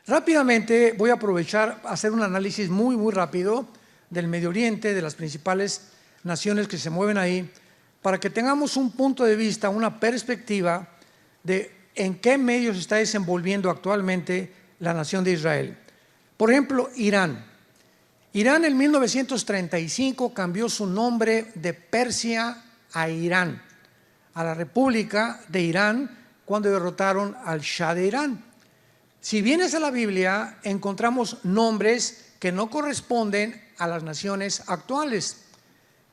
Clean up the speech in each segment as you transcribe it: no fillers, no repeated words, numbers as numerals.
Rápidamente voy a aprovechar a hacer un análisis muy rápido del Medio Oriente, de las principales naciones que se mueven ahí, para que tengamos un punto de vista, una perspectiva de en qué medios se está desenvolviendo actualmente la nación de Israel. Por ejemplo, Irán. Irán en 1935 cambió su nombre de Persia a Irán, a la República de Irán, cuando derrotaron al Shah de Irán. Si vienes a la Biblia, encontramos nombres que no corresponden a las naciones actuales.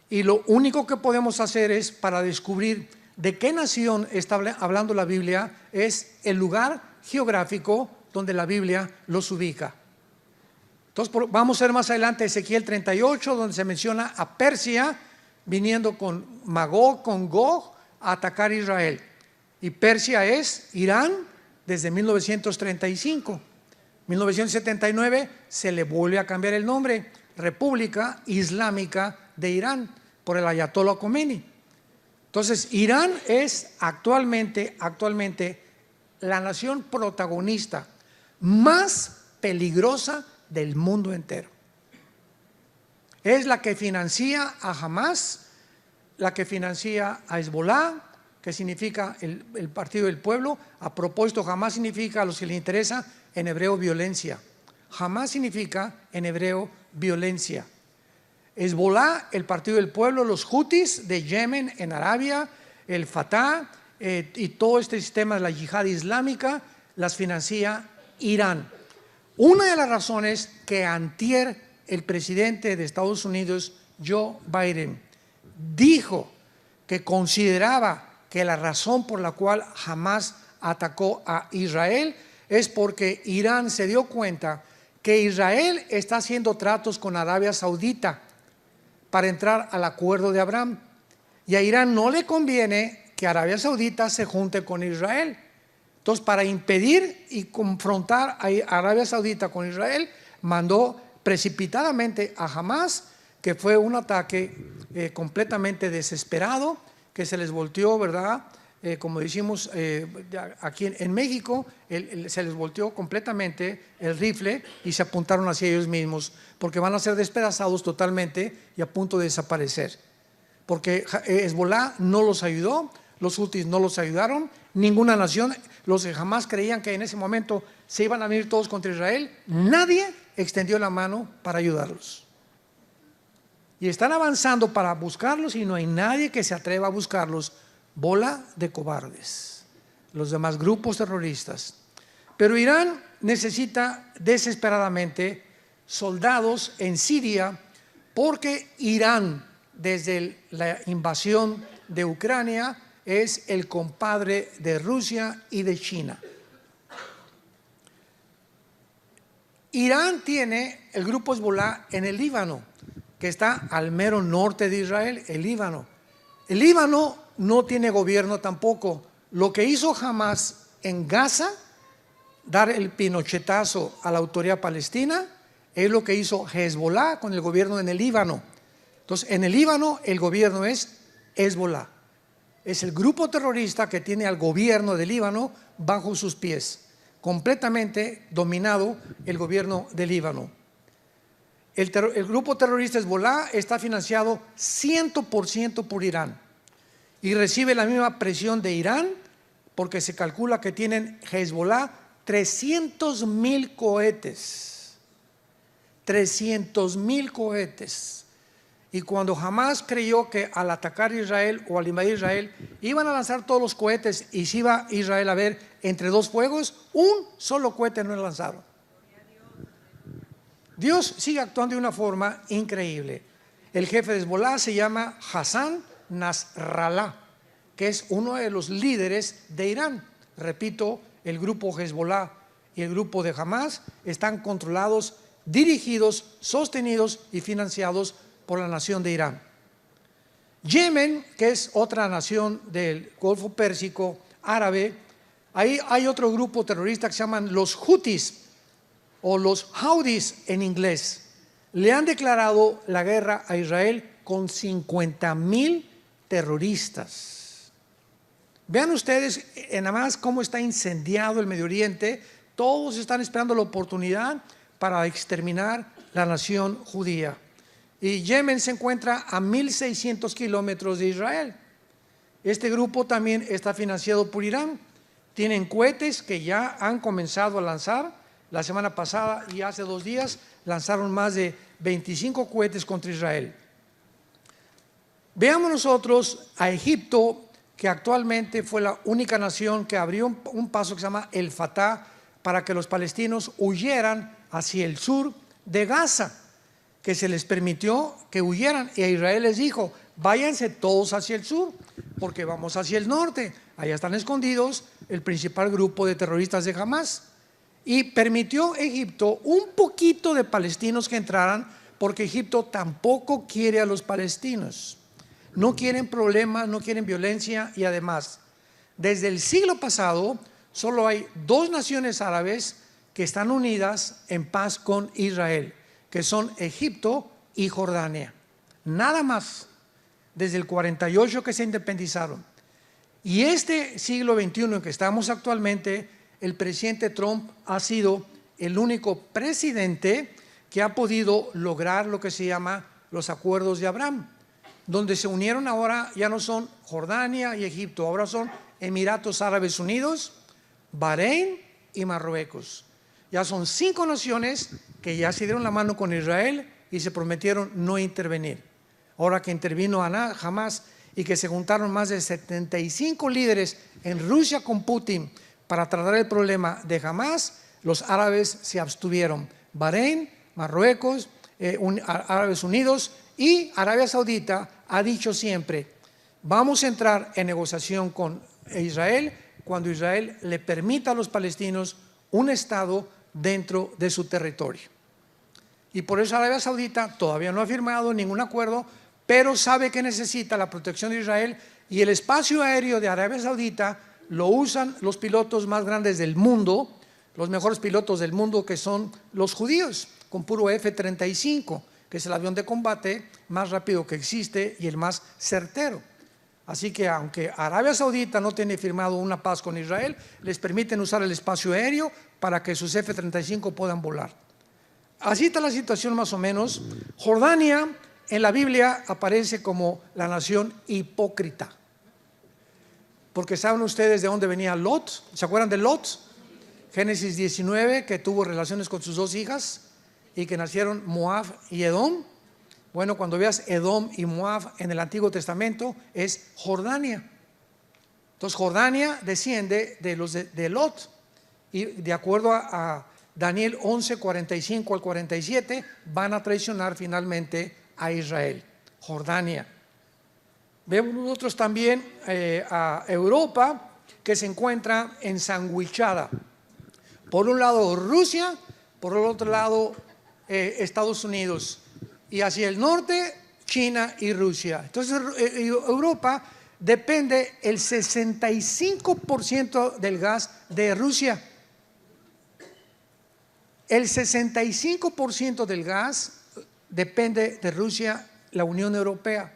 Y lo único que podemos hacer es, para descubrir de qué nación está hablando la Biblia, es el lugar geográfico donde la Biblia los ubica. Entonces vamos a ver más adelante Ezequiel 38, donde se menciona a Persia viniendo con Magog, con Gog, a atacar a Israel. Y Persia es Irán desde 1935. 1979 se le vuelve a cambiar el nombre, República Islámica de Irán, por el Ayatollah Khomeini. Entonces, Irán es actualmente la nación protagonista más peligrosa del mundo entero. Es la que financia a Hamas, la que financia a Hezbollah, que significa el partido del pueblo. A propósito, Hamas significa, a los que les interesa, en hebreo violencia. Hamas significa en hebreo violencia. Hezbollah, el partido del pueblo, los Houthis de Yemen en Arabia, el Fatah y todo este sistema de la yihad islámica las financia Irán. Una de las razones que antier el presidente de Estados Unidos, Joe Biden, dijo que consideraba que la razón por la cual Hamas atacó a Israel es porque Irán se dio cuenta que Israel está haciendo tratos con Arabia Saudita para entrar al acuerdo de Abraham, y a Irán no le conviene que Arabia Saudita se junte con Israel. Entonces, para impedir y confrontar a Arabia Saudita con Israel, mandó precipitadamente a Hamas, que fue un ataque completamente desesperado, que se les volteó, ¿verdad? Como decimos aquí en México, se les volteó completamente el rifle y se apuntaron hacia ellos mismos, porque van a ser despedazados totalmente y a punto de desaparecer. Porque Hezbollah no los ayudó, los Houthis no los ayudaron, ninguna nación, los que jamás creían que en ese momento se iban a venir todos contra Israel, nadie extendió la mano para ayudarlos. Y están avanzando para buscarlos y no hay nadie que se atreva a buscarlos. Bola de cobardes, los demás grupos terroristas. Pero Irán necesita desesperadamente soldados en Siria, porque Irán, desde la invasión de Ucrania, es el compadre de Rusia y de China. Irán tiene el grupo Hezbollah en el Líbano, que está al mero norte de Israel, el Líbano. El Líbano no tiene gobierno tampoco. Lo que hizo Hamas en Gaza, dar el pinochetazo a la autoridad palestina, es lo que hizo Hezbollah con el gobierno en el Líbano. Entonces, en el Líbano el gobierno es Hezbollah. Es el grupo terrorista que tiene al gobierno del Líbano bajo sus pies, completamente dominado el gobierno del Líbano. El grupo terrorista Hezbollah está financiado 100% por Irán y recibe la misma presión de Irán, porque se calcula que tienen Hezbollah 300,000 cohetes. 300,000 cohetes. Y cuando Hamas creyó que al atacar Israel o al invadir Israel iban a lanzar todos los cohetes y se iba Israel a ver entre dos fuegos, un solo cohete no lanzaron. Dios sigue actuando de una forma increíble. El jefe de Hezbollah se llama Hassan Nasrallah, que es uno de los líderes de Irán. Repito, el grupo Hezbollah y el grupo de Hamas están controlados, dirigidos, sostenidos y financiados por la nación de Irán. Yemen, que es otra nación del Golfo Pérsico árabe, ahí hay otro grupo terrorista que se llaman los Houthis o los Houthis en inglés. Le han declarado la guerra a Israel con 50,000 terroristas. Vean ustedes nada más cómo está incendiado el Medio Oriente Todos están esperando la oportunidad para exterminar la nación judía. Y Yemen se encuentra a 1.600 kilómetros de Israel. Este grupo también está financiado por Irán. Tienen cohetes que ya han comenzado a lanzar. La semana pasada y hace 2 días lanzaron más de 25 cohetes contra Israel. Veamos nosotros a Egipto, que actualmente fue la única nación que abrió un paso que se llama el Fatah para que los palestinos huyeran hacia el sur de Gaza, que se les permitió que huyeran, y a Israel les dijo: váyanse todos hacia el sur, porque vamos hacia el norte, allá están escondidos el principal grupo de terroristas de Hamas. Y permitió Egipto un poquito de palestinos que entraran, porque Egipto tampoco quiere a los palestinos. No quieren problemas, no quieren violencia, y además, desde el siglo pasado, solo hay 2 naciones árabes que están unidas en paz con Israel, que son Egipto y Jordania. Nada más, desde el 48 que se independizaron. Y este siglo XXI en que estamos actualmente, el presidente Trump ha sido el único presidente que ha podido lograr lo que se llama los acuerdos de Abraham, donde se unieron ahora, ya no son Jordania y Egipto, ahora son Emiratos Árabes Unidos, Bahrein y Marruecos. Ya son 5 naciones que ya se dieron la mano con Israel y se prometieron no intervenir. Ahora que intervino Hamas y que se juntaron más de 75 líderes en Rusia con Putin para tratar el problema de Hamas, los árabes se abstuvieron. Bahrein, Marruecos, Árabes Unidos y Arabia Saudita ha dicho siempre: vamos a entrar en negociación con Israel cuando Israel le permita a los palestinos un estado dentro de su territorio. Y por eso Arabia Saudita todavía no ha firmado ningún acuerdo, pero sabe que necesita la protección de Israel, y el espacio aéreo de Arabia Saudita lo usan los pilotos más grandes del mundo, los mejores pilotos del mundo, que son los judíos, con puro F-35, que es el avión de combate más rápido que existe y el más certero. Así que aunque Arabia Saudita no tiene firmado una paz con Israel, les permiten usar el espacio aéreo para que sus F-35 puedan volar. Así está la situación más o menos. Jordania en la Biblia aparece como la nación hipócrita, porque ¿saben ustedes de dónde venía Lot? ¿Se acuerdan de Lot? Génesis 19, que tuvo relaciones con sus 2 hijas y que nacieron Moab y Edom. Bueno, cuando veas Edom y Moab en el Antiguo Testamento, es Jordania. Entonces Jordania desciende de los de Lot, y de acuerdo a Daniel 11, 45 al 47, van a traicionar finalmente a Israel. Jordania. Vemos nosotros también a Europa, que se encuentra ensanguichada. Por un lado Rusia, por el otro lado Estados Unidos, y hacia el norte China y Rusia. Entonces Europa depende el 65% del gas de Rusia. El 65% del gas depende de Rusia, la Unión Europea.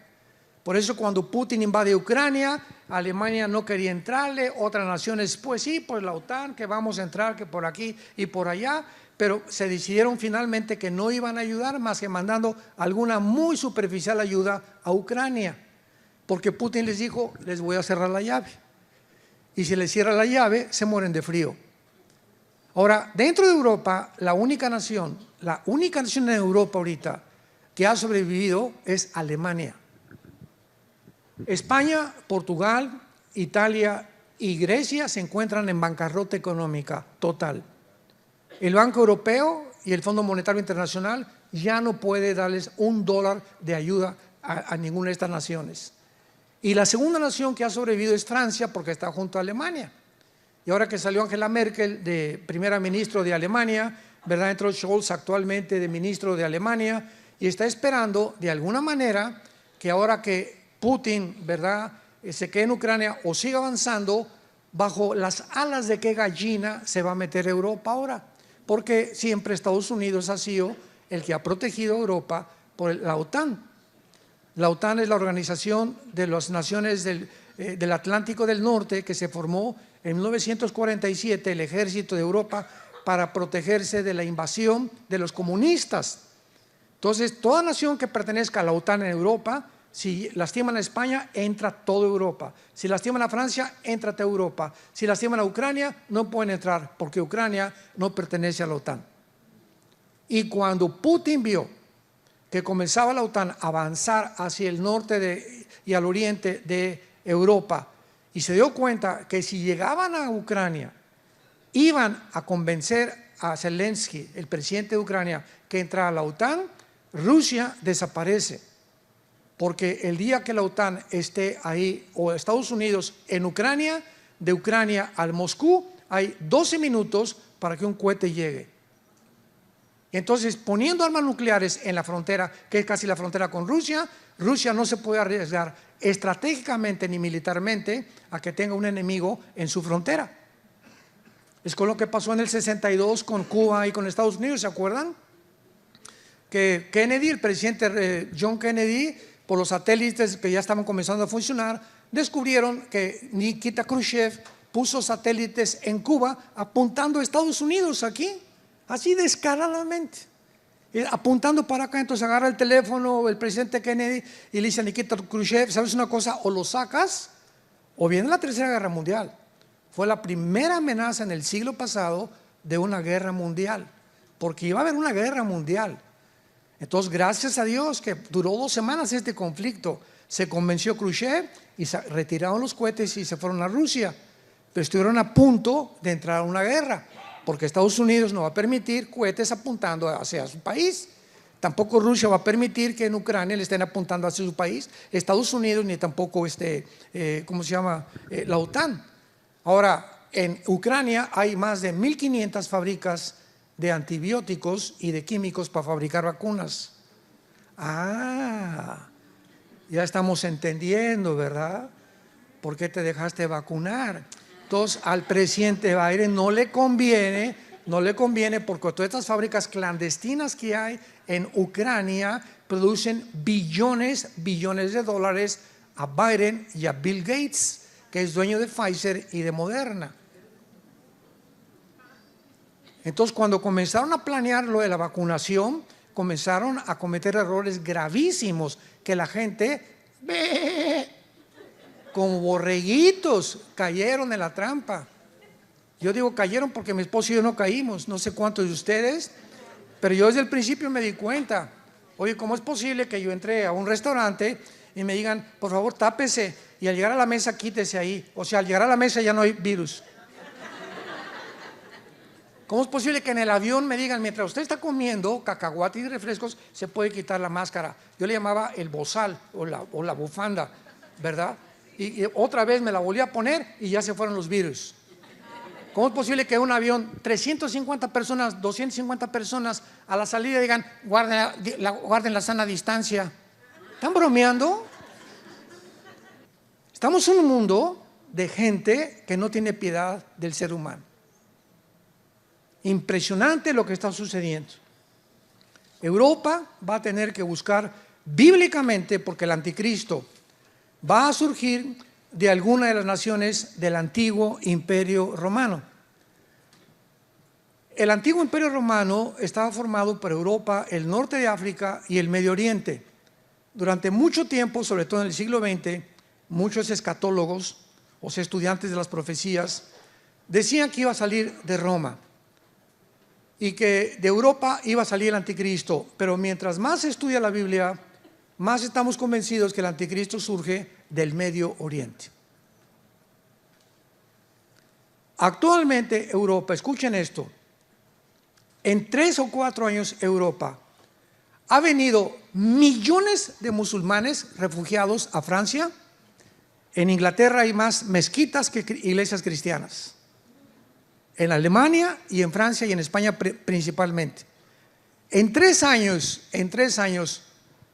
Por eso cuando Putin invade Ucrania, Alemania no quería entrarle, otras naciones, pues sí, pues la OTAN, que vamos a entrar, que por aquí y por allá, pero se decidieron finalmente que no iban a ayudar más que mandando alguna muy superficial ayuda a Ucrania, porque Putin les dijo: les voy a cerrar la llave, y si les cierra la llave se mueren de frío. Ahora, dentro de Europa, la única nación en Europa ahorita que ha sobrevivido es Alemania. España, Portugal, Italia y Grecia se encuentran en bancarrota económica total. El Banco Europeo y el Fondo Monetario Internacional ya no puede darles $1 de ayuda a ninguna de estas naciones. Y la segunda nación que ha sobrevivido es Francia, porque está junto a Alemania. Y ahora que salió Angela Merkel de primera ministra de Alemania, ¿verdad?, entró Scholz actualmente de ministro de Alemania, y está esperando de alguna manera que ahora que Putin, ¿verdad?, se quede en Ucrania o siga avanzando, bajo las alas de qué gallina se va a meter Europa ahora, porque siempre Estados Unidos ha sido el que ha protegido a Europa por la OTAN. La OTAN es la organización de las naciones del Atlántico del Norte, que se formó en 1947, el ejército de Europa para protegerse de la invasión de los comunistas. Entonces, toda nación que pertenezca a la OTAN en Europa, si lastiman a España, entra toda Europa. Si lastiman a Francia, entra toda Europa. Si lastiman a Ucrania, no pueden entrar porque Ucrania no pertenece a la OTAN. Y cuando Putin vio que comenzaba la OTAN a avanzar hacia el norte y al oriente de Europa, y se dio cuenta que si llegaban a Ucrania, iban a convencer a Zelensky, el presidente de Ucrania, que entrara a la OTAN, Rusia desaparece. Porque el día que la OTAN esté ahí, o Estados Unidos en Ucrania, de Ucrania al Moscú, hay 12 minutos para que un cohete llegue. Entonces, poniendo armas nucleares en la frontera, que es casi la frontera con Rusia, Rusia no se puede arriesgar estratégicamente ni militarmente a que tenga un enemigo en su frontera. Es con lo que pasó en el 62 con Cuba y con Estados Unidos, ¿se acuerdan? Que Kennedy, el presidente John Kennedy, por los satélites que ya estaban comenzando a funcionar, descubrieron que Nikita Khrushchev puso satélites en Cuba apuntando a Estados Unidos aquí, así descaradamente, apuntando para acá. Entonces agarra el teléfono el presidente Kennedy y le dice a Nikita Khrushchev: ¿sabes una cosa? O lo sacas o viene la Tercera Guerra Mundial. Fue la primera amenaza en el siglo pasado de una guerra mundial, porque iba a haber una guerra mundial. Entonces, gracias a Dios que duró 2 semanas este conflicto, se convenció Khrushchev y retiraron los cohetes y se fueron a Rusia, pero estuvieron a punto de entrar a una guerra, porque Estados Unidos no va a permitir cohetes apuntando hacia su país. Tampoco Rusia va a permitir que en Ucrania le estén apuntando hacia su país, Estados Unidos, ni tampoco la OTAN. Ahora, en Ucrania hay más de 1.500 fábricas de antibióticos y de químicos para fabricar vacunas. Ya estamos entendiendo, ¿verdad? ¿Por qué te dejaste vacunar? Entonces, al presidente Biden no le conviene porque todas estas fábricas clandestinas que hay en Ucrania producen billones de dólares a Biden y a Bill Gates, que es dueño de Pfizer y de Moderna. Entonces, cuando comenzaron a planear lo de la vacunación, comenzaron a cometer errores gravísimos que la gente, como borreguitos, cayeron en la trampa. Yo digo cayeron porque mi esposo y yo no caímos, no sé cuántos de ustedes, pero yo desde el principio me di cuenta. Oye, ¿cómo es posible que yo entré a un restaurante y me digan, por favor, tápese, y al llegar a la mesa quítese ahí? O sea, al llegar a la mesa ya no hay virus. ¿Cómo es posible que en el avión me digan, mientras usted está comiendo cacahuates y refrescos, se puede quitar la máscara? Yo le llamaba el bozal o la bufanda, ¿verdad? Y otra vez me la volví a poner y ya se fueron los virus. ¿Cómo es posible que un avión, 350 personas, 250 personas, a la salida digan, guarden la sana distancia? ¿Están bromeando? Estamos en un mundo de gente que no tiene piedad del ser humano. Impresionante lo que está sucediendo. Europa va a tener que buscar bíblicamente, porque el anticristo va a surgir de alguna de las naciones del antiguo imperio romano. El antiguo imperio romano estaba formado por Europa, el norte de África y el Medio Oriente. Durante mucho tiempo, sobre todo en el siglo XX, muchos escatólogos, o sea, estudiantes de las profecías, decían que iba a salir de Roma y que de Europa iba a salir el anticristo. Pero mientras más se estudia la Biblia, más estamos convencidos que el anticristo surge del Medio Oriente. Actualmente Europa, escuchen esto, en 3 o 4 años Europa ha venido millones de musulmanes refugiados a Francia. En Inglaterra hay más mezquitas que iglesias cristianas. En Alemania y en Francia y en España principalmente. En 3 años,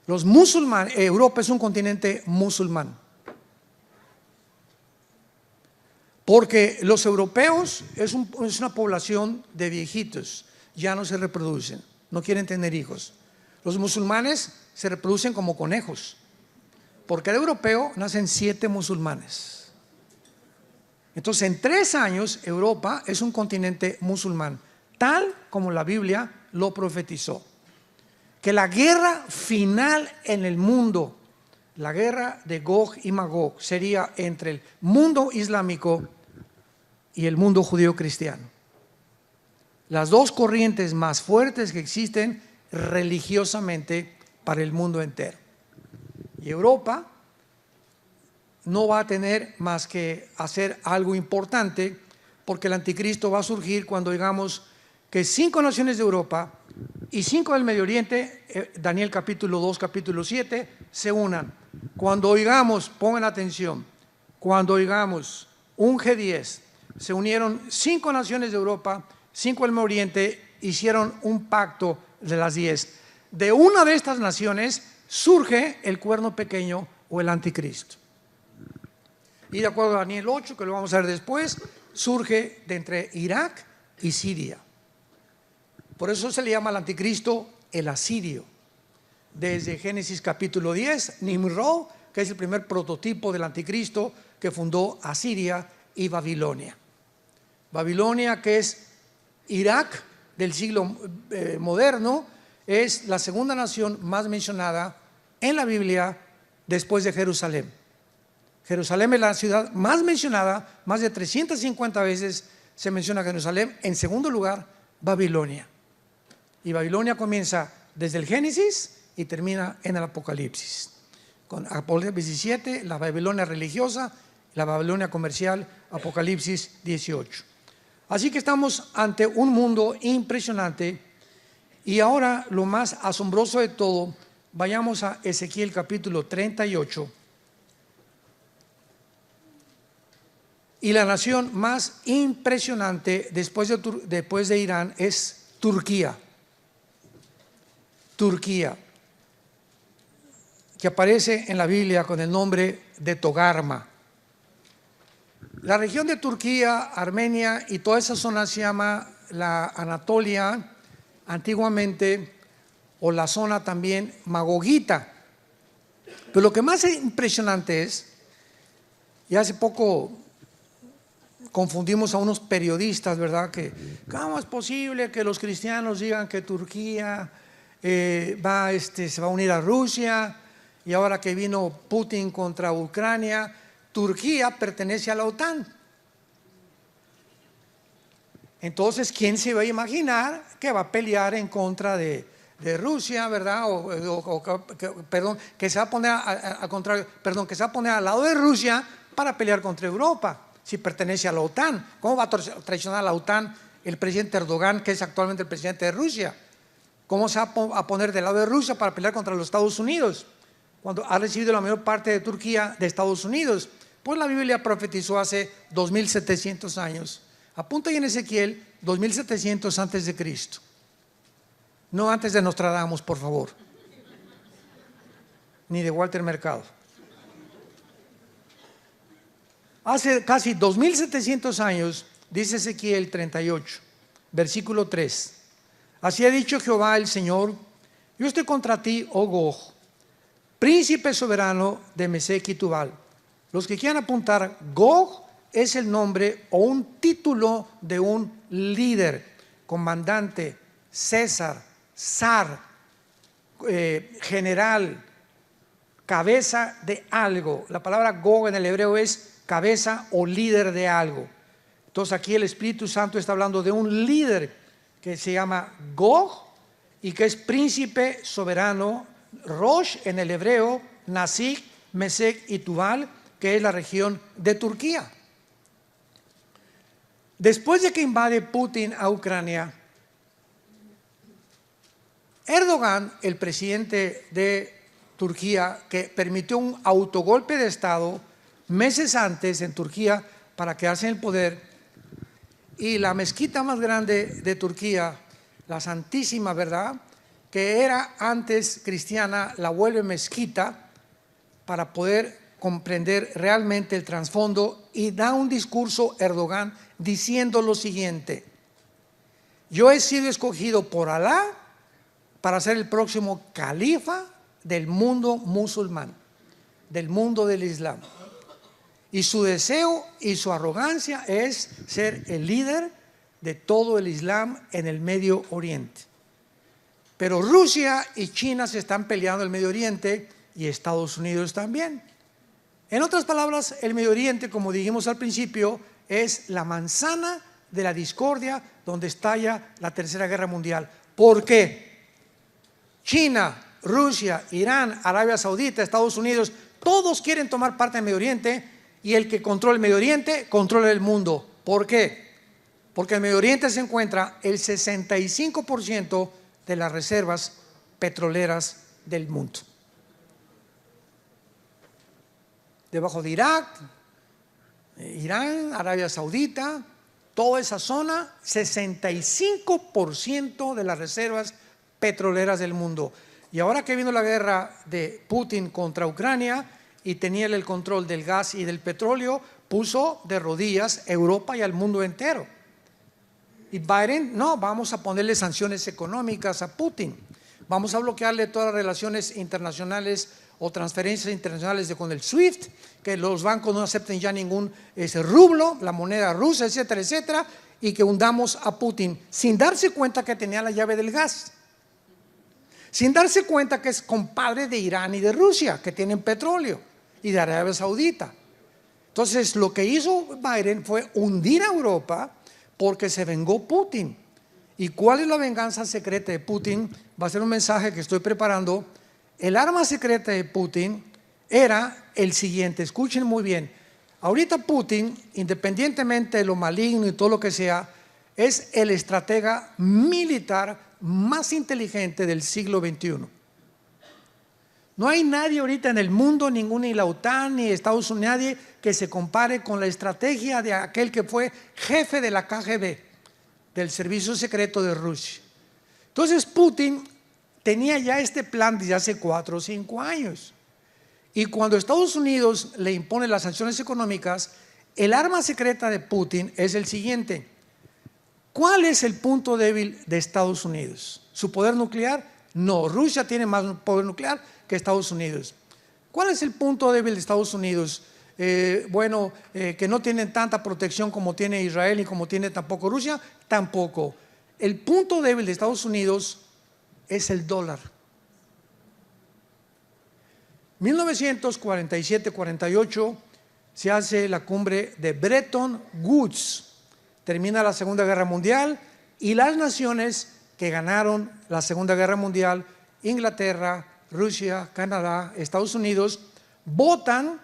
los musulmanes, Europa es un continente musulmán. Porque los europeos es una población de viejitos, ya no se reproducen, no quieren tener hijos. Los musulmanes se reproducen como conejos. Por cada europeo nacen 7 musulmanes. Entonces, en 3 años, Europa es un continente musulmán. tal como la Biblia lo profetizó. Que la guerra final en el mundo, la guerra de Gog y Magog, sería entre el mundo islámico y el mundo judío cristiano. Las dos corrientes más fuertes que existen religiosamente para el mundo entero. Y Europa no va a tener más que hacer algo importante, porque el anticristo va a surgir cuando digamos que 5 naciones de Europa y 5 del Medio Oriente, Daniel capítulo 2, capítulo 7, se unan. Cuando oigamos, pongan atención, cuando oigamos un G10, se unieron 5 naciones de Europa, 5 del Medio Oriente, hicieron un pacto de las 10. De una de estas naciones surge el cuerno pequeño o el anticristo. Y de acuerdo a Daniel 8, que lo vamos a ver después, surge de entre Irak y Siria. Por eso se le llama al anticristo el asirio. Desde Génesis capítulo 10, Nimrod, que es el primer prototipo del anticristo que fundó Asiria y Babilonia. Babilonia, que es Irak del siglo moderno, es la segunda nación más mencionada en la Biblia después de Jerusalén. Jerusalén es la ciudad más mencionada, más de 350 veces se menciona Jerusalén. En segundo lugar, Babilonia. Y Babilonia comienza desde el Génesis y termina en el Apocalipsis. Con Apocalipsis 17, la Babilonia religiosa, la Babilonia comercial, Apocalipsis 18. Así que estamos ante un mundo impresionante. Y ahora lo más asombroso de todo, vayamos a Ezequiel capítulo 38. Y la nación más impresionante después de Irán es Turquía. Turquía, que aparece en la Biblia con el nombre de Togarma. La región de Turquía, Armenia y toda esa zona se llama la Anatolia antiguamente, o la zona también magogita. Pero lo que más impresionante es, y hace poco confundimos a unos periodistas, ¿verdad? Que ¿cómo es posible que los cristianos digan que Turquía se va a unir a Rusia? Y ahora que vino Putin contra Ucrania, Turquía pertenece a la OTAN. Entonces, ¿quién se va a imaginar que va a pelear en contra de Rusia, ¿verdad? Que se va a poner al contrario, que se va a poner al lado de Rusia para pelear contra Europa, si pertenece a la OTAN. ¿Cómo va a traicionar a la OTAN el presidente Erdogan, que es actualmente el presidente de Rusia? ¿Cómo se va a poner del lado de Rusia para pelear contra los Estados Unidos, cuando ha recibido la mayor parte de Turquía de Estados Unidos? Pues la Biblia profetizó hace 2700 años. Apunta ahí en Ezequiel, 2700 antes de Cristo. No antes de Nostradamus, por favor, ni de Walter Mercado. Hace casi 2700 años, dice Ezequiel 38, versículo 3. Así ha dicho Jehová el Señor: yo estoy contra ti, oh Gog, príncipe soberano de Mesec y Tubal. Los que quieran apuntar, Gog es el nombre o un título de un líder, comandante, César, zar, general, cabeza de algo. La palabra Gog en el hebreo es cabeza o líder de algo. Entonces aquí el Espíritu Santo está hablando de un líder que se llama Gog y que es príncipe soberano. Rosh en el hebreo, Nasig, Mesec y Tubal, que es la región de Turquía. Después de que invade Putin a Ucrania, Erdogan, el presidente de Turquía, que permitió un autogolpe de Estado meses antes en Turquía para quedarse en el poder, y la mezquita más grande de Turquía, la Santísima, ¿verdad?, que era antes cristiana, la vuelve mezquita para poder comprender realmente el trasfondo, y da un discurso Erdogan diciendo lo siguiente: yo he sido escogido por Alá para ser el próximo califa del mundo musulmán, del mundo del Islam, y su deseo y su arrogancia es ser el líder de todo el Islam en el Medio Oriente. Pero Rusia y China se están peleando en el Medio Oriente y Estados Unidos también. En otras palabras, el Medio Oriente, como dijimos al principio, es la manzana de la discordia donde estalla la Tercera Guerra Mundial. ¿Por qué? China, Rusia, Irán, Arabia Saudita, Estados Unidos, todos quieren tomar parte del Medio Oriente, y el que controla el Medio Oriente controla el mundo. ¿Por qué? Porque en el Medio Oriente se encuentra el 65% de las reservas petroleras del mundo. Debajo de Irak, Irán, Arabia Saudita, toda esa zona, 65% de las reservas petroleras del mundo. Y ahora que vino la guerra de Putin contra Ucrania y tenía el control del gas y del petróleo, puso de rodillas a Europa y al mundo entero. Y Biden, no, vamos a ponerle sanciones económicas a Putin, vamos a bloquearle todas las relaciones internacionales o transferencias internacionales con el SWIFT, que los bancos no acepten ya ningún rublo, la moneda rusa, etcétera, etcétera, y que hundamos a Putin, sin darse cuenta que tenía la llave del gas, sin darse cuenta que es compadre de Irán y de Rusia, que tienen petróleo, y de Arabia Saudita. Entonces, lo que hizo Biden fue hundir a Europa porque se vengó Putin. ¿Y cuál es la venganza secreta de Putin? Va a ser un mensaje que estoy preparando. El arma secreta de Putin era el siguiente, escuchen muy bien. Ahorita Putin, independientemente de lo maligno y todo lo que sea, es el estratega militar más inteligente del siglo XXI. No hay nadie ahorita en el mundo, ni la OTAN, ni Estados Unidos, nadie que se compare con la estrategia de aquel que fue jefe de la KGB, del Servicio Secreto de Rusia. Entonces Putin tenía ya este plan desde hace 4 o 5 años. Y cuando Estados Unidos le impone las sanciones económicas, el arma secreta de Putin es el siguiente. ¿Cuál es el punto débil de Estados Unidos? ¿Su poder nuclear? No, Rusia tiene más poder nuclear que Estados Unidos. ¿Cuál es el punto débil de Estados Unidos? Que no tienen tanta protección como tiene Israel y como tiene tampoco Rusia, tampoco. El punto débil de Estados Unidos es el dólar. 1947-48 se hace la cumbre de Bretton Woods, termina la Segunda Guerra Mundial y las naciones que ganaron la Segunda Guerra Mundial, Inglaterra, Rusia, Canadá, Estados Unidos, votan,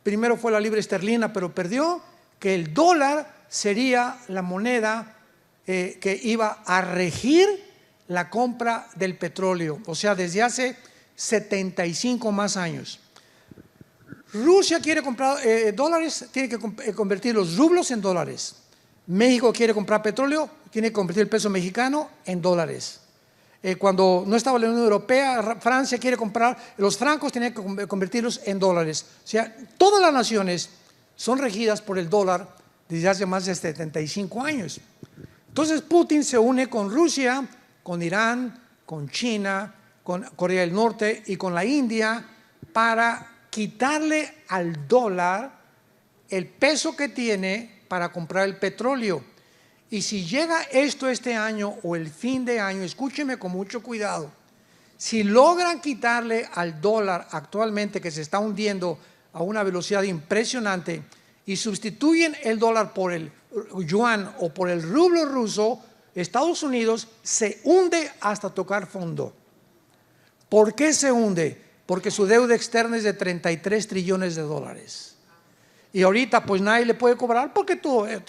primero fue la libra esterlina, pero perdió, que el dólar sería la moneda que iba a regir la compra del petróleo, o sea, desde hace 75 más años. Rusia quiere comprar dólares, tiene que convertir los rublos en dólares. México quiere comprar petróleo, tiene que convertir el peso mexicano en dólares. Cuando no estaba la Unión Europea, Francia quiere comprar los francos, tiene que convertirlos en dólares. O sea, todas las naciones son regidas por el dólar desde hace más de 75 años. Entonces Putin se une con Rusia, con Irán, con China, con Corea del Norte y con la India para quitarle al dólar el peso que tiene para comprar el petróleo. Y si llega esto este año o el fin de año, escúcheme con mucho cuidado, si logran quitarle al dólar actualmente que se está hundiendo a una velocidad impresionante y sustituyen el dólar por el yuan o por el rublo ruso, Estados Unidos se hunde hasta tocar fondo. ¿Por qué se hunde? Porque su deuda externa es de 33 trillones de dólares. Y ahorita pues nadie le puede cobrar porque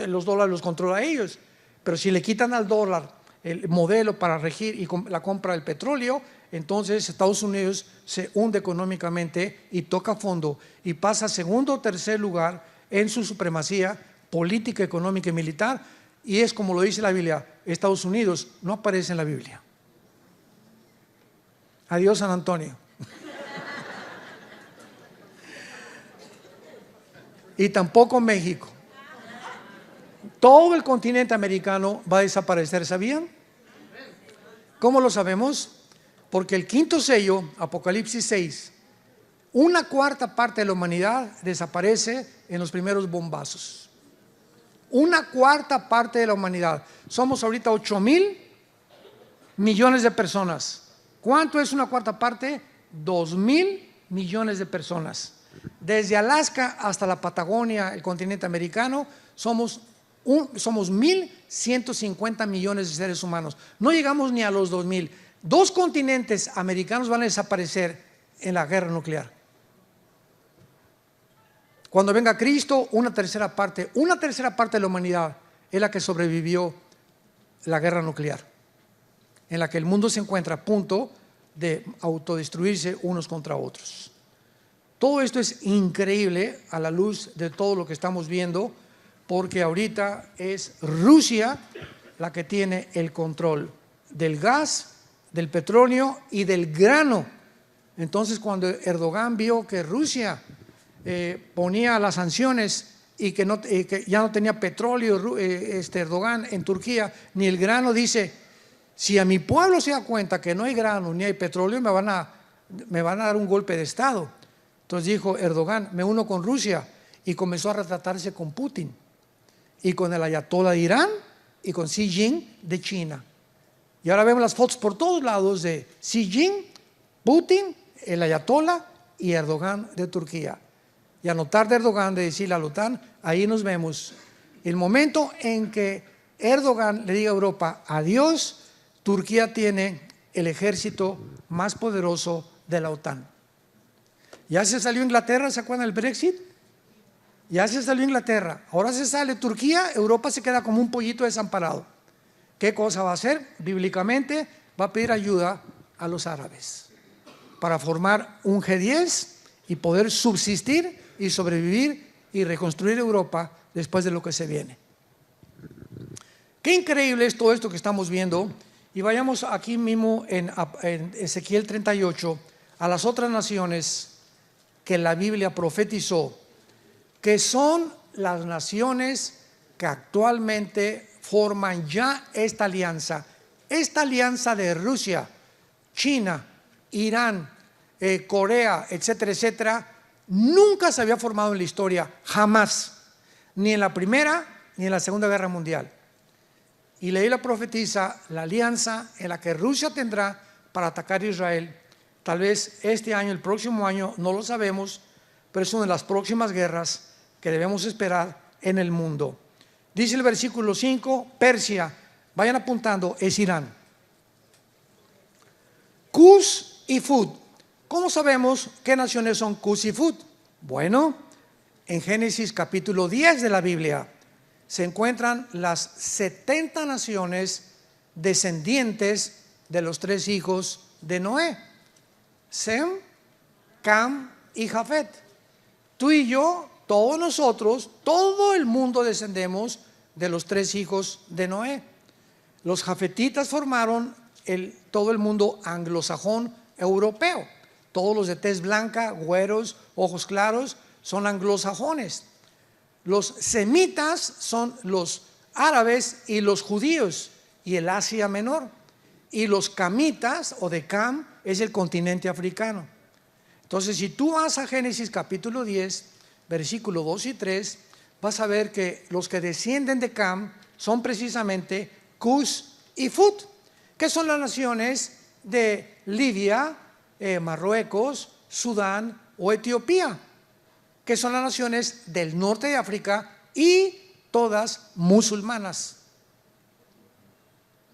los dólares los controla ellos. Pero si le quitan al dólar el modelo para regir y la compra del petróleo, entonces Estados Unidos se hunde económicamente y toca fondo y pasa a segundo o tercer lugar en su supremacía política, económica y militar. Y es como lo dice la Biblia, Estados Unidos no aparece en la Biblia. Adiós, San Antonio. Y tampoco México. Todo el continente americano va a desaparecer, ¿sabían? ¿Cómo lo sabemos? Porque el quinto sello, Apocalipsis 6, 1/4 parte de la humanidad desaparece en los primeros bombazos. Una cuarta parte de la humanidad. Somos ahorita 8,000 millones de personas. ¿Cuánto es una cuarta parte? 2,000 millones de personas. Desde Alaska hasta la Patagonia, el continente americano, somos 1,150 millones de seres humanos. No llegamos ni a los 2,000. 2 continentes americanos van a desaparecer en la guerra nuclear. Cuando venga Cristo, una tercera parte de la humanidad es la que sobrevivió la guerra nuclear, en la que el mundo se encuentra a punto de autodestruirse unos contra otros. Todo esto es increíble a la luz de todo lo que estamos viendo, porque ahorita es Rusia la que tiene el control del gas, del petróleo y del grano. Entonces, cuando Erdogan vio que Rusia ponía las sanciones y que ya no tenía petróleo Erdogan en Turquía, ni el grano, dice: si a mi pueblo se da cuenta que no hay grano ni hay petróleo, me van a dar un golpe de Estado. Entonces dijo Erdogan: me uno con Rusia, y comenzó a retratarse con Putin y con el ayatollah de Irán y con Xi Jinping de China. Y ahora vemos las fotos por todos lados de Xi Jinping, Putin, el ayatollah y Erdogan de Turquía. Y a notar de Erdogan de decirle a la OTAN: ahí nos vemos. El momento en que Erdogan le diga a Europa adiós, Turquía tiene el ejército más poderoso de la OTAN. Ya se salió Inglaterra, ¿se acuerdan del Brexit? Ya se salió Inglaterra, ahora se sale Turquía, Europa se queda como un pollito desamparado. ¿Qué cosa va a hacer? Bíblicamente va a pedir ayuda a los árabes para formar un G10 y poder subsistir y sobrevivir y reconstruir Europa después de lo que se viene. Qué increíble es todo esto que estamos viendo. Y vayamos aquí mismo en Ezequiel 38 a las otras naciones que la Biblia profetizó, que son las naciones que actualmente forman ya esta alianza de Rusia, China, Irán, Corea, etcétera, etcétera. Nunca se había formado en la historia, jamás, ni en la Primera ni en la Segunda Guerra Mundial. Y la Biblia profetiza la alianza en la que Rusia tendrá para atacar a Israel. Tal vez este año, el próximo año, no lo sabemos, pero es una de las próximas guerras que debemos esperar en el mundo. Dice el versículo 5, Persia, vayan apuntando, es Irán. Cus y Fut. ¿Cómo sabemos qué naciones son Cus y Fut? Bueno, en Génesis capítulo 10 de la Biblia se encuentran las 70 naciones descendientes de los 3 hijos de Noé: Sem, Cam y Jafet. Tú y yo, todos nosotros, todo el mundo descendemos de los 3 hijos de Noé. Los jafetitas formaron todo el mundo anglosajón europeo. Todos los de tez blanca, güeros, ojos claros, son anglosajones. Los semitas son los árabes y los judíos y el Asia Menor. Y los camitas o de Cam es el continente africano. Entonces, si tú vas a Génesis capítulo 10, versículo 2 y 3, vas a ver que los que descienden de Cam son precisamente Cus y Fut, que son las naciones de Libia, Marruecos, Sudán o Etiopía, que son las naciones del norte de África y todas musulmanas.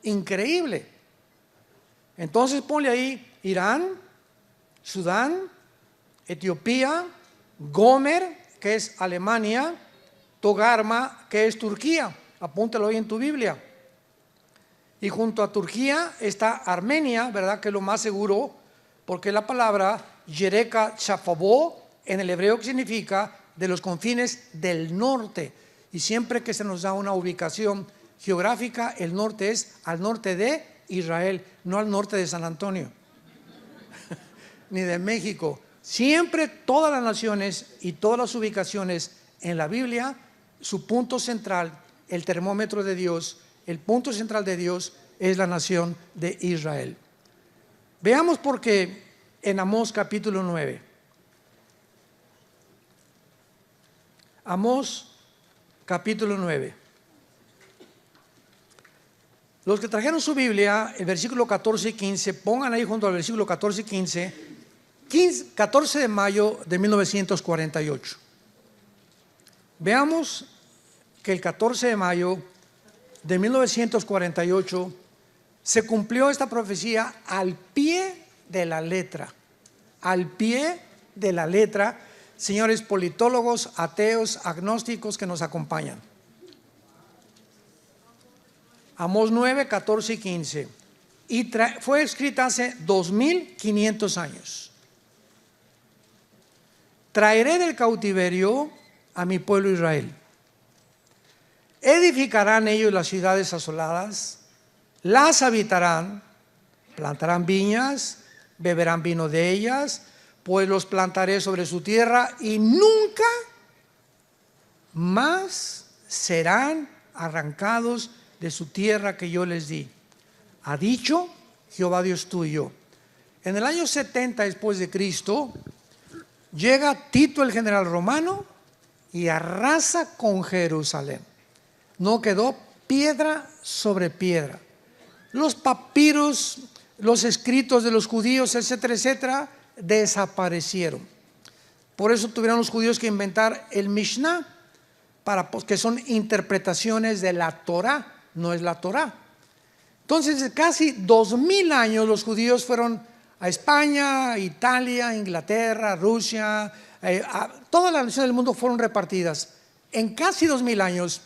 Increíble. Entonces ponle ahí Irán, Sudán, Etiopía, Gomer, que es Alemania, Togarma, que es Turquía. Apúntalo ahí en tu Biblia. Y junto a Turquía está Armenia, ¿verdad? Que es lo más seguro, porque la palabra Yereka Chafabó en el hebreo que significa de los confines del norte. Y siempre que se nos da una ubicación geográfica, el norte es al norte de Israel, no al norte de San Antonio ni de México. Siempre todas las naciones y todas las ubicaciones en la Biblia, su punto central, el termómetro de Dios, el punto central de Dios es la nación de Israel. Veamos por qué en Amós capítulo 9. Amós capítulo 9. Los que trajeron su Biblia, el versículo 14 y 15, pongan ahí junto al versículo 14 y 15, 14 de mayo de 1948. Veamos que el 14 de mayo de 1948 se cumplió esta profecía al pie de la letra. Al pie de la letra, señores politólogos, ateos, agnósticos que nos acompañan. Amós 9, 14 y 15. Y fue escrita hace 2500 años. Traeré del cautiverio a mi pueblo Israel. Edificarán ellos las ciudades asoladas, las habitarán, plantarán viñas, beberán vino de ellas, pues los plantaré sobre su tierra y nunca más serán arrancados de su tierra que yo les di. Ha dicho Jehová Dios tuyo. En el año 70 después de Cristo, llega Tito el general romano y arrasa con Jerusalén. No quedó piedra sobre piedra. Los papiros, los escritos de los judíos, etcétera, etcétera, desaparecieron. Por eso tuvieron los judíos que inventar el Mishnah, que son interpretaciones de la Torah, no es la Torah. Entonces, casi 2000 años los judíos fueron a España, Italia, Inglaterra, Rusia, todas las naciones del mundo fueron repartidas. En casi 2000 años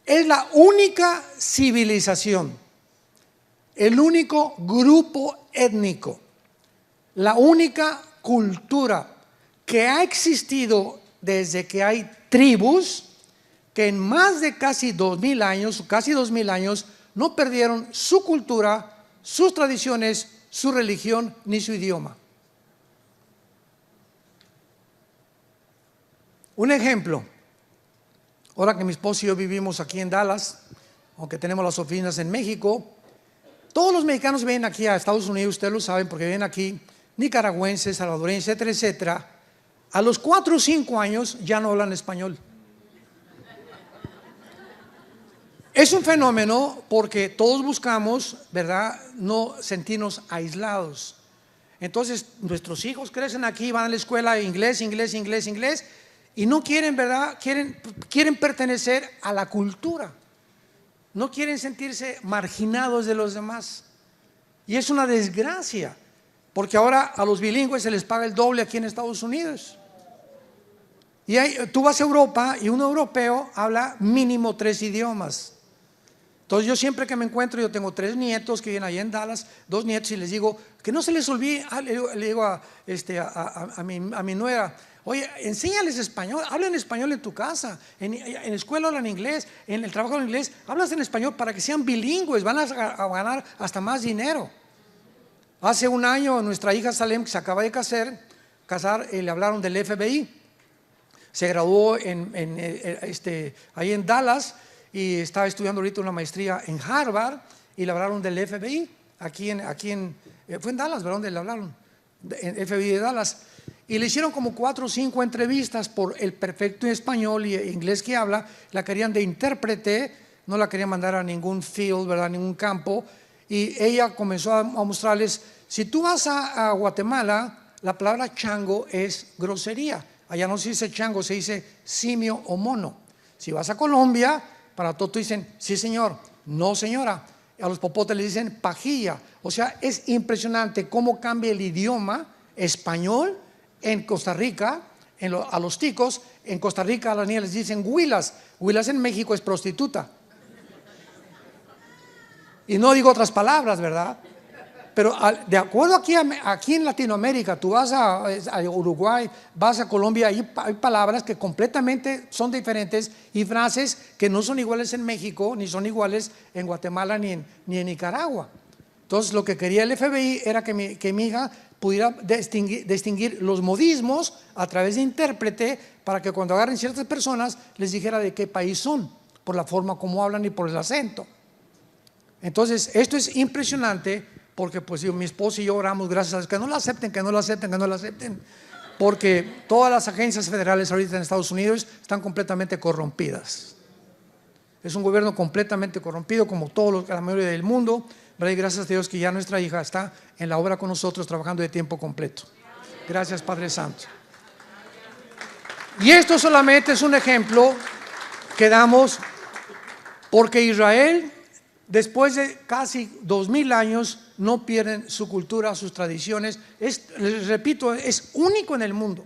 es la única civilización, el único grupo étnico, la única cultura que ha existido desde que hay tribus, que en más de casi 2000 años, no perdieron su cultura, sus tradiciones, su religión, ni su idioma. Un ejemplo, ahora que mi esposo y yo vivimos aquí en Dallas, aunque tenemos las oficinas en México, todos los mexicanos vienen aquí a Estados Unidos, ustedes lo saben porque vienen aquí, nicaragüenses, salvadoreños, etcétera, etcétera. A los 4 o 5 años ya no hablan español. Es un fenómeno porque todos buscamos, ¿verdad?, no sentirnos aislados. Entonces nuestros hijos crecen aquí, van a la escuela inglés, y no quieren, ¿verdad?, quieren pertenecer a la cultura. No quieren sentirse marginados de los demás. Y es una desgracia, porque ahora a los bilingües se les paga el doble aquí en Estados Unidos. Y tú vas a Europa y un europeo habla mínimo 3 idiomas. Entonces yo siempre que me encuentro, yo tengo 3 nietos que viven ahí en Dallas, 2 nietos, y les digo que no se les olvide, le digo a mi nuera, oye, enséñales español, hablen español en tu casa, en la escuela hablan inglés, en el trabajo hablan inglés, hablas en español para que sean bilingües, van a ganar hasta más dinero. Hace un año nuestra hija Salem, que se acaba de casar, le hablaron del FBI, se graduó ahí en Dallas y estaba estudiando ahorita una maestría en Harvard y le hablaron del FBI, fue en Dallas, ¿verdad? ¿Dónde le hablaron? En FBI de Dallas. Y le hicieron como 4 o 5 entrevistas por el perfecto español y inglés que habla. La querían de intérprete, no la querían mandar a ningún field, ¿verdad?, ningún campo. Y ella comenzó a mostrarles, si tú vas a Guatemala, la palabra chango es grosería. Allá no se dice chango, se dice simio o mono. Si vas a Colombia, para todo dicen, sí señor, no señora. A los popotes les dicen pajilla. O sea, es impresionante cómo cambia el idioma español en Costa Rica. A los ticos, en Costa Rica a las niñas les dicen huilas. Huilas en México es prostituta. Y no digo otras palabras, ¿verdad? Pero de acuerdo aquí en Latinoamérica, tú vas a Uruguay, vas a Colombia, hay palabras que completamente son diferentes y frases que no son iguales en México, ni son iguales en Guatemala, ni en Nicaragua. Entonces lo que quería el FBI era que mi hija pudiera distinguir los modismos a través de intérprete para que cuando agarren ciertas personas les dijera de qué país son, por la forma como hablan y por el acento. Entonces esto es impresionante. Porque pues mi esposo y yo oramos, gracias a Dios, que no la acepten, porque todas las agencias federales ahorita en Estados Unidos están completamente corrompidas. Es un gobierno completamente corrompido, como la mayoría del mundo, ¿verdad? Y gracias a Dios que ya nuestra hija está en la obra con nosotros, trabajando de tiempo completo. Gracias, Padre Santo. Y esto solamente es un ejemplo que damos porque Israel, después de casi 2000 años, no pierden su cultura, sus tradiciones. Les repito, es único en el mundo.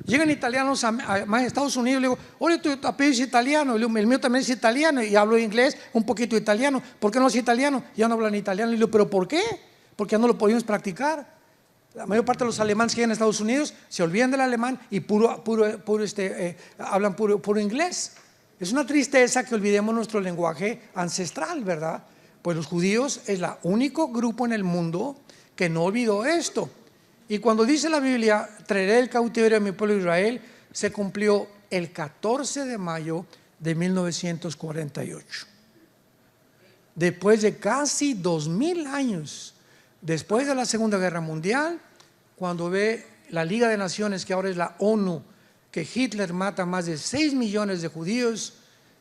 Llegan italianos a Estados Unidos y le digo: oye, tu apellido es italiano. El mío también es italiano y hablo inglés, un poquito italiano. ¿Por qué no es italiano? Ya no hablan italiano. Y le digo: ¿pero por qué? Porque ya no lo podemos practicar. La mayor parte de los alemanes que llegan a Estados Unidos se olvidan del alemán y hablan puro inglés. Es una tristeza que olvidemos nuestro lenguaje ancestral, ¿verdad? Pues los judíos es el único grupo en el mundo que no olvidó esto. Y cuando dice la Biblia: traeré el cautiverio a mi pueblo Israel, se cumplió el 14 de mayo de 1948. Después de casi 2000 años, después de la Segunda Guerra Mundial, cuando ve la Liga de Naciones, que ahora es la ONU, que Hitler mata más de 6 millones de judíos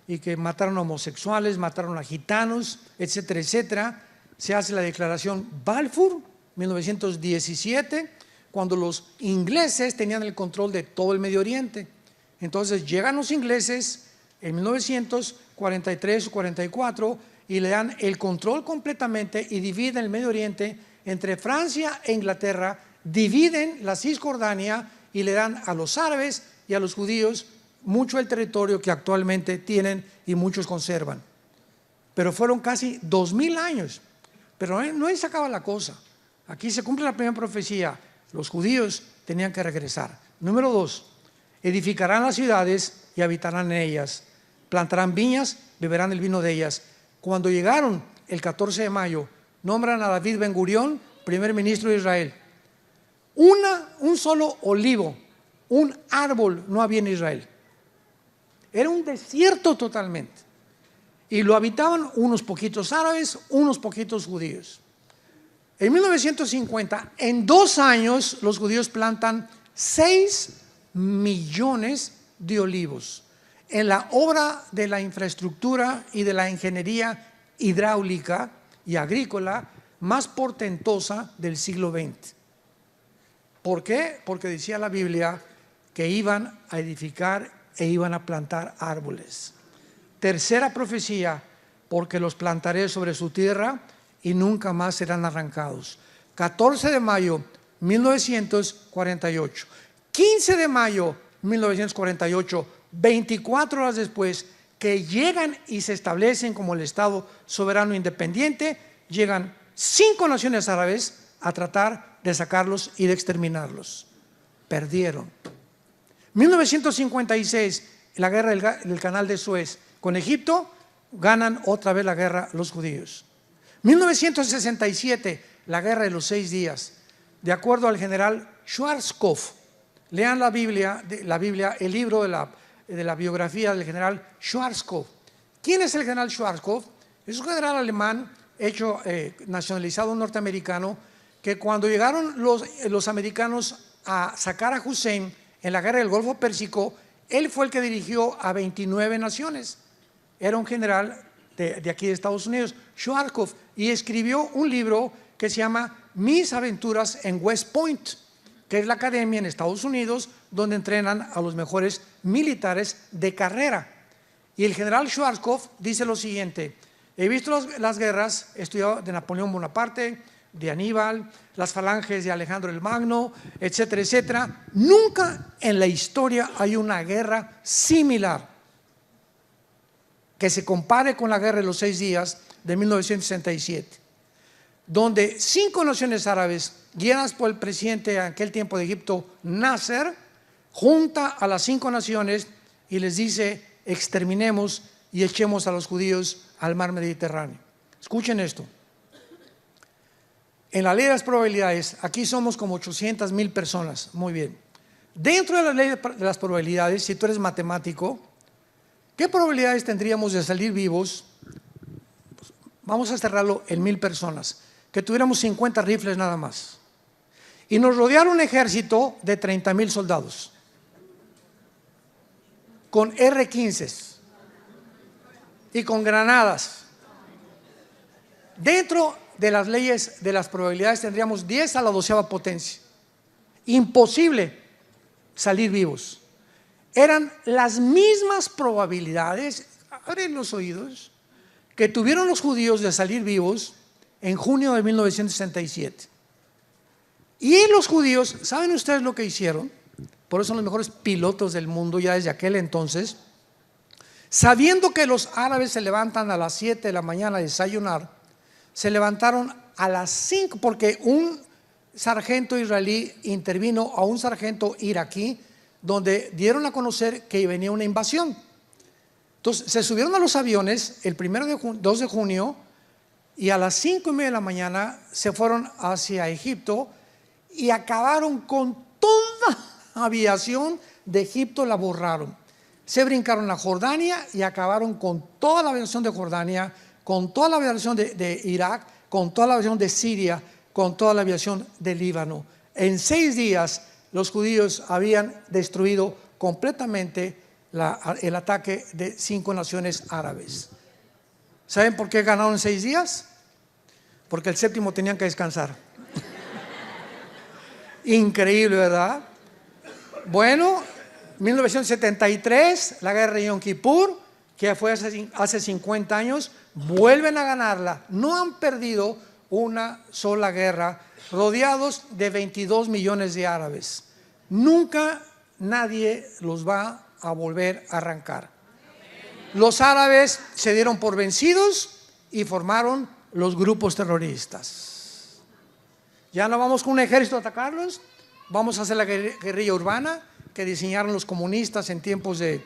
y que mataron a homosexuales, mataron a gitanos, etcétera, etcétera, se hace la declaración Balfour, 1917, cuando los ingleses tenían el control de todo el Medio Oriente. Entonces llegan los ingleses en 1943 o 44 y le dan el control completamente y dividen el Medio Oriente entre Francia e Inglaterra, dividen la Cisjordania y le dan a los árabes y a los judíos mucho el territorio que actualmente tienen y muchos conservan. Pero fueron casi 2000 años. Pero no ahí se acaba la cosa. Aquí se cumple la primera profecía: los judíos tenían que regresar. Número 2, edificarán las ciudades y habitarán en ellas, plantarán viñas, beberán el vino de ellas. Cuando llegaron el 14 de mayo, nombran a David Ben Gurión primer ministro de Israel. Un solo olivo, un árbol no había en Israel. Era un desierto totalmente. Y lo habitaban unos poquitos árabes, unos poquitos judíos. En 1950, en 2 años, los judíos plantan 6 millones de olivos en la obra de la infraestructura y de la ingeniería hidráulica y agrícola más portentosa del siglo XX. ¿Por qué? Porque decía la Biblia que iban a edificar e iban a plantar árboles. Tercera profecía: porque los plantaré sobre su tierra y nunca más serán arrancados. 14 de mayo 1948. 15 de mayo 1948, 24 horas después, que llegan y se establecen como el Estado soberano independiente, llegan 5 naciones árabes a tratar de sacarlos y de exterminarlos. Perdieron. 1956, la guerra del Canal de Suez con Egipto, ganan otra vez la guerra los judíos. 1967, la guerra de los 6 días. De acuerdo al general Schwarzkopf, lean la Biblia, el libro de la biografía del general Schwarzkopf. ¿Quién es el general Schwarzkopf? Es un general alemán nacionalizado norteamericano, que cuando llegaron los americanos a sacar a Hussein en la guerra del Golfo Pérsico, él fue el que dirigió a 29 naciones. Era un general de aquí de Estados Unidos, Schwarzkopf, y escribió un libro que se llama Mis aventuras en West Point, que es la academia en Estados Unidos donde entrenan a los mejores militares de carrera. Y el general Schwarzkopf dice lo siguiente: he visto las guerras, he estudiado de Napoleón Bonaparte, de Aníbal, las falanges de Alejandro el Magno, etcétera, etcétera. Nunca en la historia hay una guerra similar que se compare con la guerra de los 6 días de 1967, donde 5 naciones árabes, guiadas por el presidente en aquel tiempo de Egipto, Nasser, junta a las 5 naciones y les dice: exterminemos y echemos a los judíos al mar Mediterráneo. Escuchen esto. En la ley de las probabilidades, aquí somos como 800,000 personas. Muy bien. Dentro de la ley de las probabilidades, si tú eres matemático, ¿qué probabilidades tendríamos de salir vivos? Pues vamos a cerrarlo en 1000 personas. Que tuviéramos 50 rifles nada más. Y nos rodeara un ejército de 30,000 soldados. Con R-15. y con granadas. Dentro de las leyes de las probabilidades tendríamos 10 a la 12ª potencia. Imposible salir vivos. Eran las mismas probabilidades, abren los oídos, que tuvieron los judíos de salir vivos en junio de 1967. Y los judíos, ¿saben ustedes lo que hicieron? Por eso son los mejores pilotos del mundo ya desde aquel entonces. Sabiendo que los árabes se levantan a las 7 de la mañana a desayunar, se levantaron a las 5 porque un sargento israelí intervino a un sargento iraquí donde dieron a conocer que venía una invasión. Entonces se subieron a los aviones el 2 de junio y a las 5:30 de la mañana se fueron hacia Egipto y acabaron con toda la aviación de Egipto, la borraron. Se brincaron a Jordania y acabaron con toda la aviación de Jordania, con toda la aviación de Irak, con toda la aviación de Siria, con toda la aviación de Líbano. En 6 días los judíos habían destruido completamente el ataque de 5 naciones árabes. ¿Saben por qué ganaron en 6 días? Porque el 7º tenían que descansar. Increíble, ¿verdad? Bueno, 1973, la guerra de Yom Kippur, que fue hace 50 años, vuelven a ganarla. No han perdido una sola guerra, rodeados de 22 millones de árabes. Nunca nadie los va a volver a arrancar. Los árabes se dieron por vencidos y formaron los grupos terroristas. Ya no vamos con un ejército a atacarlos, vamos a hacer la guerrilla urbana que diseñaron los comunistas en tiempos de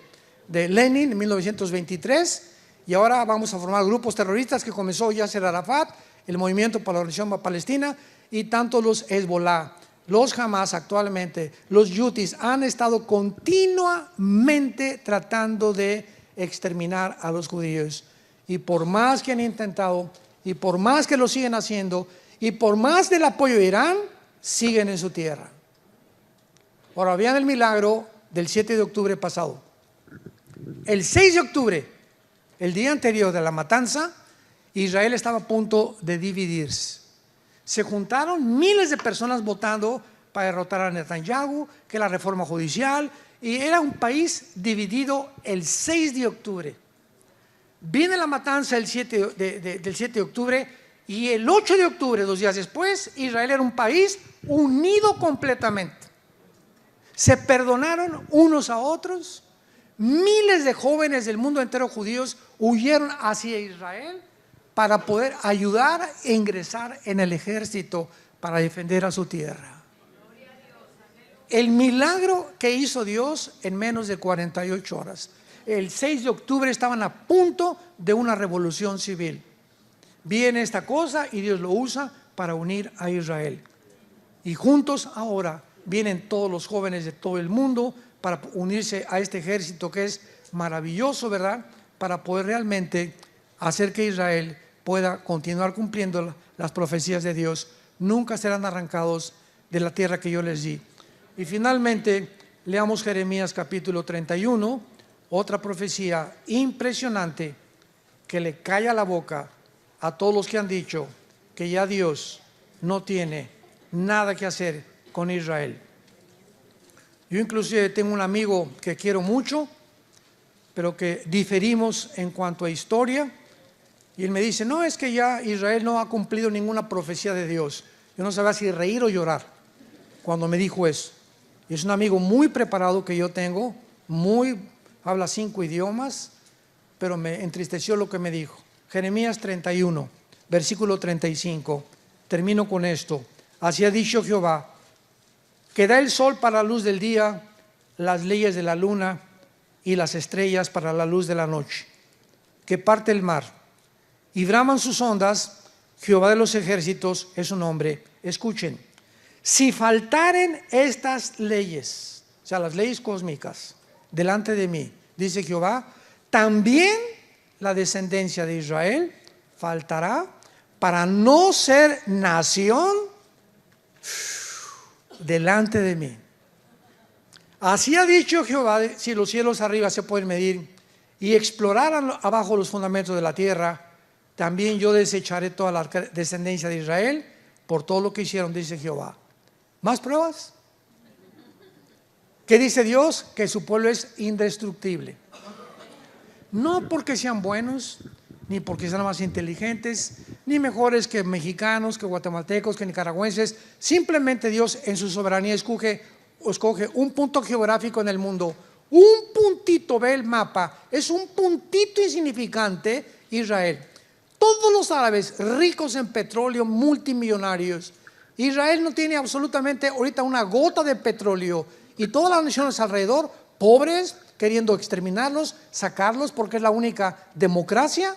Lenin en 1923, y ahora vamos a formar grupos terroristas que comenzó Yasser Arafat, el Movimiento para la Liberación Palestina, y tanto los Hezbollah, los Hamas actualmente, los Houthis han estado continuamente tratando de exterminar a los judíos. Y por más que han intentado, y por más que lo siguen haciendo, y por más del apoyo de Irán, siguen en su tierra. Ahora vean el milagro del 7 de octubre pasado. El 6 de octubre, el día anterior de la matanza, Israel estaba a punto de dividirse. Se juntaron miles de personas votando para derrotar a Netanyahu, que la reforma judicial, y era un país dividido el 6 de octubre. Viene la matanza del 7 de octubre y el 8 de octubre, 2 días después, Israel era un país unido completamente. Se perdonaron unos a otros. Miles de jóvenes del mundo entero judíos huyeron hacia Israel para poder ayudar e ingresar en el ejército para defender a su tierra. El milagro que hizo Dios en menos de 48 horas. El 6 de octubre estaban a punto de una revolución civil. Viene esta cosa y Dios lo usa para unir a Israel. Y juntos ahora vienen todos los jóvenes de todo el mundo para unirse a este ejército que es maravilloso, ¿verdad? Para poder realmente hacer que Israel pueda continuar cumpliendo las profecías de Dios. Nunca serán arrancados de la tierra que yo les di. Y finalmente, leamos Jeremías capítulo 31, otra profecía impresionante que le calla la boca a todos los que han dicho que ya Dios no tiene nada que hacer con Israel. Yo inclusive tengo un amigo que quiero mucho, pero que diferimos en cuanto a historia, y él me dice, no, es que ya Israel no ha cumplido ninguna profecía de Dios. Yo no sabía si reír o llorar cuando me dijo eso. Y es un amigo muy preparado que yo tengo, habla 5 idiomas, pero me entristeció lo que me dijo. Jeremías 31, versículo 35, termino con esto. Así ha dicho Jehová, que da el sol para la luz del día, las leyes de la luna y las estrellas para la luz de la noche, que parte el mar y braman sus ondas. Jehová de los ejércitos es su nombre. Escuchen, si faltaren estas leyes, o sea, las leyes cósmicas, delante de mí, dice Jehová, también la descendencia de Israel faltará para no ser nación delante de mí. Así ha dicho Jehová, si los cielos arriba se pueden medir y exploraran abajo los fundamentos de la tierra, también yo desecharé toda la descendencia de Israel por todo lo que hicieron, dice Jehová. ¿Más pruebas? ¿Qué dice Dios? Que su pueblo es indestructible. No porque sean buenos, ni porque sean más inteligentes, ni mejores que mexicanos, que guatemaltecos, que nicaragüenses. Simplemente Dios en su soberanía escoge un punto geográfico en el mundo. Un puntito, ve el mapa, es un puntito insignificante, Israel. Todos los árabes ricos en petróleo, multimillonarios. Israel no tiene absolutamente ahorita una gota de petróleo, y todas las naciones alrededor, pobres, queriendo exterminarlos, sacarlos, porque es la única democracia,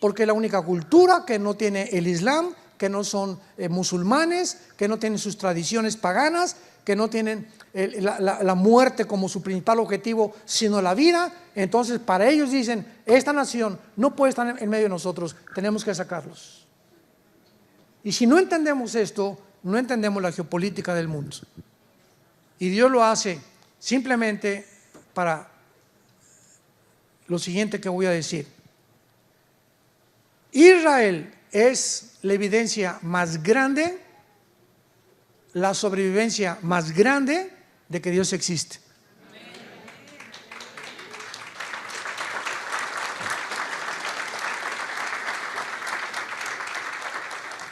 porque es la única cultura que no tiene el Islam, que no son musulmanes, que no tienen sus tradiciones paganas, que no tienen la muerte como su principal objetivo, sino la vida. Entonces para ellos dicen, esta nación no puede estar en medio de nosotros, tenemos que sacarlos. Y si no entendemos esto, no entendemos la geopolítica del mundo. Y Dios lo hace simplemente para lo siguiente que voy a decir. Israel es la evidencia más grande, la sobrevivencia más grande de que Dios existe.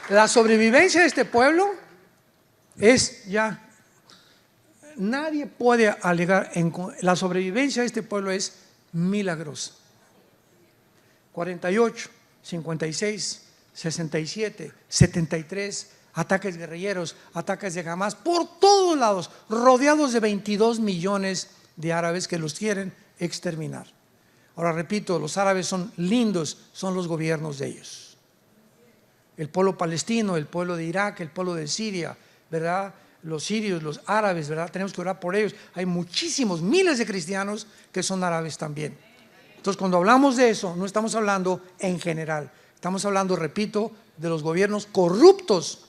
La sobrevivencia de este pueblo es ya, nadie puede alegar, la sobrevivencia de este pueblo es milagrosa. 48, 56, 67, 73, ataques guerrilleros, ataques de Hamas, por todos lados, rodeados de 22 millones de árabes que los quieren exterminar. Ahora repito, los árabes son lindos, son los gobiernos de ellos. El pueblo palestino, el pueblo de Irak, el pueblo de Siria, ¿verdad? Los sirios, los árabes, ¿verdad? Tenemos que orar por ellos. Hay muchísimos, miles de cristianos que son árabes también. Entonces, cuando hablamos de eso, no estamos hablando en general. Estamos hablando, repito, de los gobiernos corruptos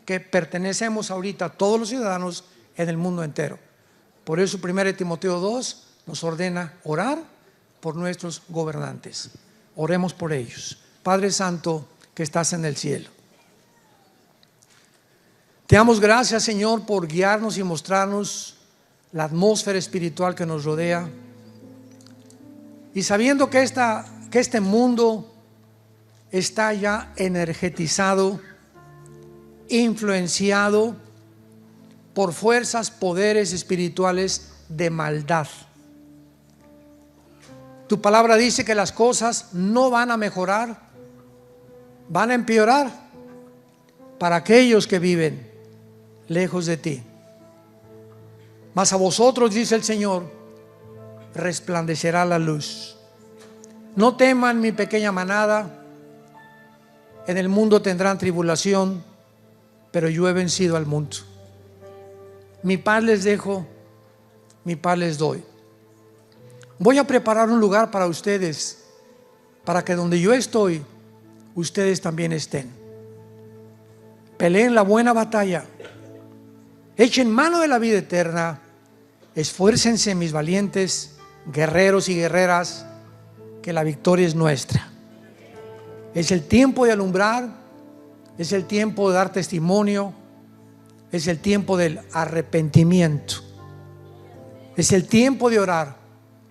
que pertenecemos ahorita todos los ciudadanos en el mundo entero. Por eso 1 Timoteo 2 nos ordena orar por nuestros gobernantes. Oremos por ellos. Padre Santo que estás en el cielo, te damos gracias, Señor, por guiarnos y mostrarnos la atmósfera espiritual que nos rodea. Y sabiendo que este mundo está ya energetizado, influenciado por fuerzas, poderes espirituales de maldad. Tu palabra dice que las cosas no van a mejorar, van a empeorar para aquellos que viven lejos de ti. Mas a vosotros, dice el Señor, resplandecerá la luz. No teman, mi pequeña manada, en el mundo tendrán tribulación, pero yo he vencido al mundo. Mi paz les dejo, mi paz les doy. Voy a preparar un lugar para ustedes, para que donde yo estoy, ustedes también estén. Peleen la buena batalla, echen mano de la vida eterna, esfuércense, mis valientes guerreros y guerreras, que la victoria es nuestra. Es el tiempo de alumbrar, es el tiempo de dar testimonio, es el tiempo del arrepentimiento, es el tiempo de orar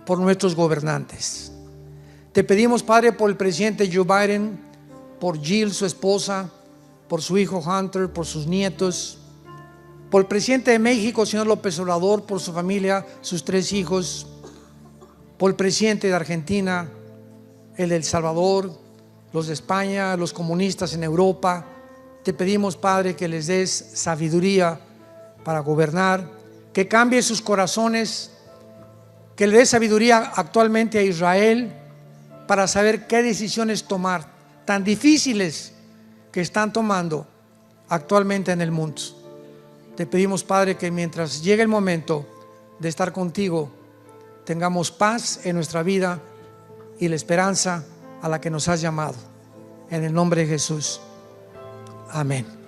por nuestros gobernantes. Te pedimos, Padre, por el presidente Joe Biden, por Jill, su esposa, por su hijo Hunter, por sus nietos, por el presidente de México, señor López Obrador, por su familia, sus 3 hijos, por el presidente de Argentina, el de El Salvador, los de España, los comunistas en Europa. Te pedimos, Padre, que les des sabiduría para gobernar, que cambie sus corazones, que le des sabiduría actualmente a Israel para saber qué decisiones tomar, tan difíciles que están tomando actualmente en el mundo. Te pedimos, Padre, que mientras llegue el momento de estar contigo, tengamos paz en nuestra vida y la esperanza a la que nos has llamado. En el nombre de Jesús. Amén.